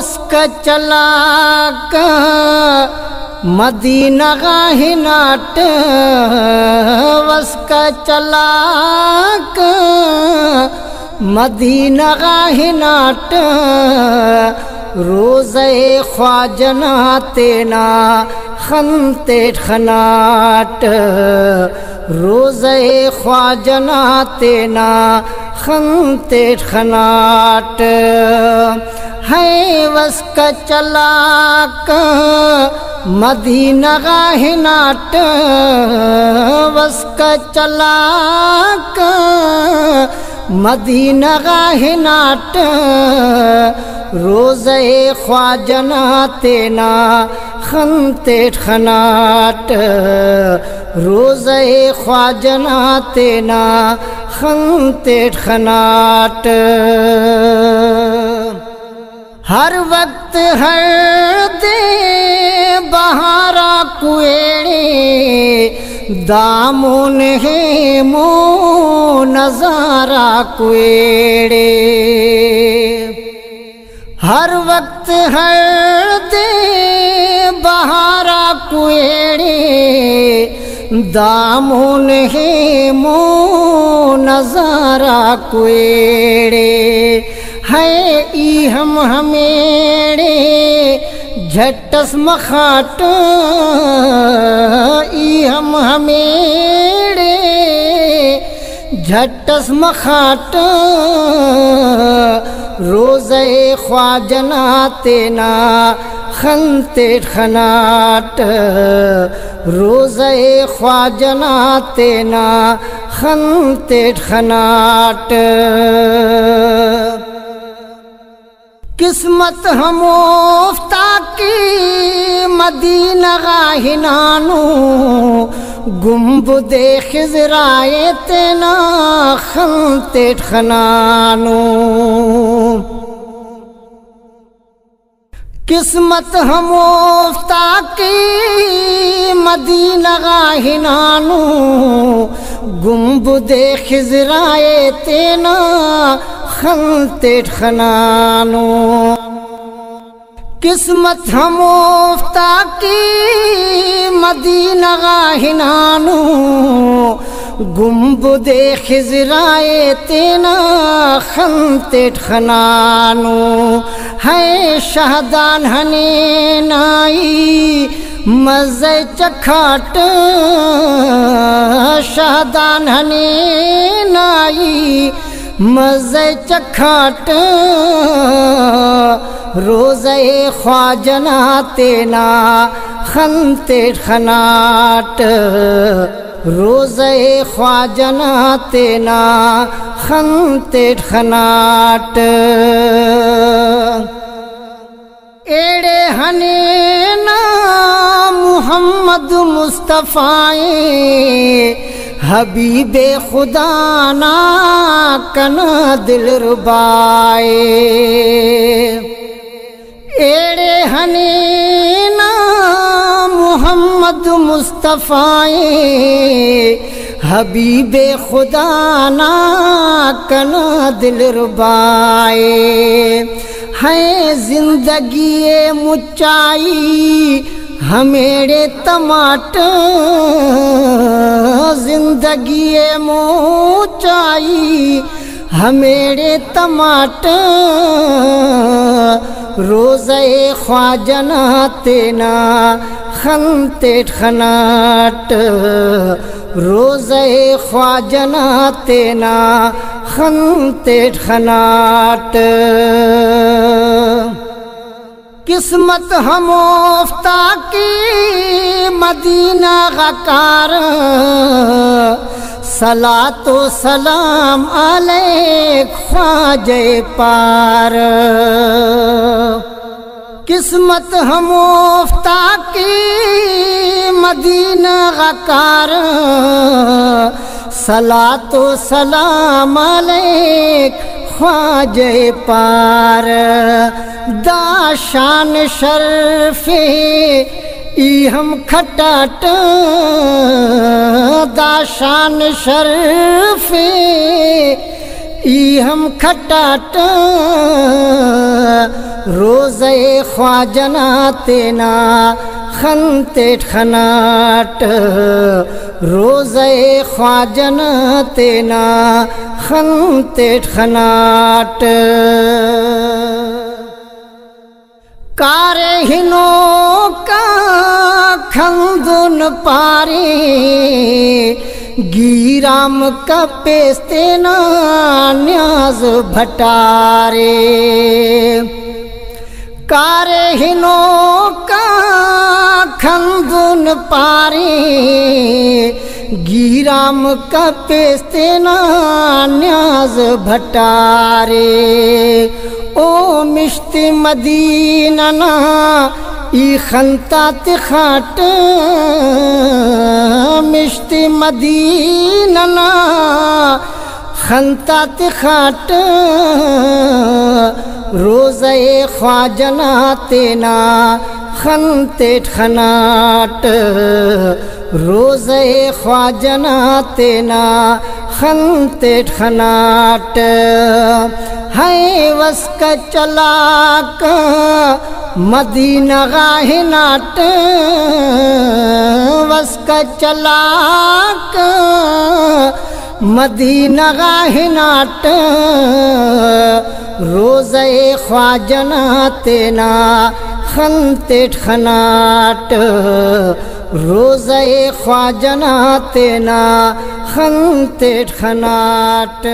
وسک چلاک مدینہ غاہناٹ وسک چلاک مدینہ غاہناٹ روزے خواجنا تینا خنتے خناٹ روزے خواجنا تینا خنتے خناٹ ہے وسک چلاک مدینہ غاہناٹ وسک چلاک مدینہ غاہناٹ روزے خواجنا تینا خنتے خناٹ روزے خواجنا تینا خنتے خناٹ ہر وقت ہر دے بہارا کویڑے دامن ہے مو نظارہ کویڑے ہر وقت ہر دے بہارا کویڑے دامن ہے مو نظارہ کویڑے ہے ای ہم ہمیڑے جھٹس مخاٹ ای ہم ہمیڑے جھٹس مخاٹ روزے خواجنا تینا خنتے خناٹ روزے خواجنا تینا خنتے خناٹ قسمت ہم افتا کی مدینہ غاہنانو گنبد خضرائے تینا خنتے خنانو قسمت ہم افتا کی مدینہ غاہنانو گنبد خضرائے تینا خنتے خنانو قسمت ہم افتا کی مدینہ غاہنانو گنبد خضرائے تینا خنتے خنانو ہے شہدان ہنے نائی مزے چکھاٹ شہدان ہنے نائی مزے چکھاٹ روزے خواجنا تینا خنتے خناٹ روزے خواجنا تینا خنتے خناٹ ایڑے ہنے نا محمد مصطفیٰ حبیب خدا نا کنا دل ربائے ایڑے ہنے نا محمد مصطفیٰ حبیب خدا نا کنا دل ربائے ہے زندگی مچائی ہمیڑے تماٹ زندگی موچائی ہمیڑے تماٹ روزے خواجنا تینا خنتے خناٹ روزے خواجنا تینا خنتے خناٹ قسمت ہم افتا کی مدینہ غکار صلاۃ و سلام علیک خواجہ پار قسمت ہم افتا کی مدینہ غکار صلاۃ و سلام علیک خواجہ پار دا شان شرف ای ہم کھٹاٹ دا شان شرف ای ہم کھٹاٹ روزے خواجنا تینا خنتے خناٹ روزے خواجنا تینا خنتے خناٹ کارے ہنو کا کھندن پاری گیرام کا پیستینا نیاز بھٹارے کارے ہنو کا کھندن پاری گیرام کا پیستینا نیاز بھٹارے او مشتی مدینہ نا ای خنتا تخاٹ مشتی مدینہ نا خنتا تخاٹ روزے خواجنا تینا خنتے خناٹ روزے خواجنا تینا خنتے خناٹ ہے وس کا چلاک مدینہ گاہ ناٹ وس کا چلاک مدینہ گاہ ناٹ روزے خواجنا تینا خنتے خناٹ روزے خواجنا تینا خنتے خناٹ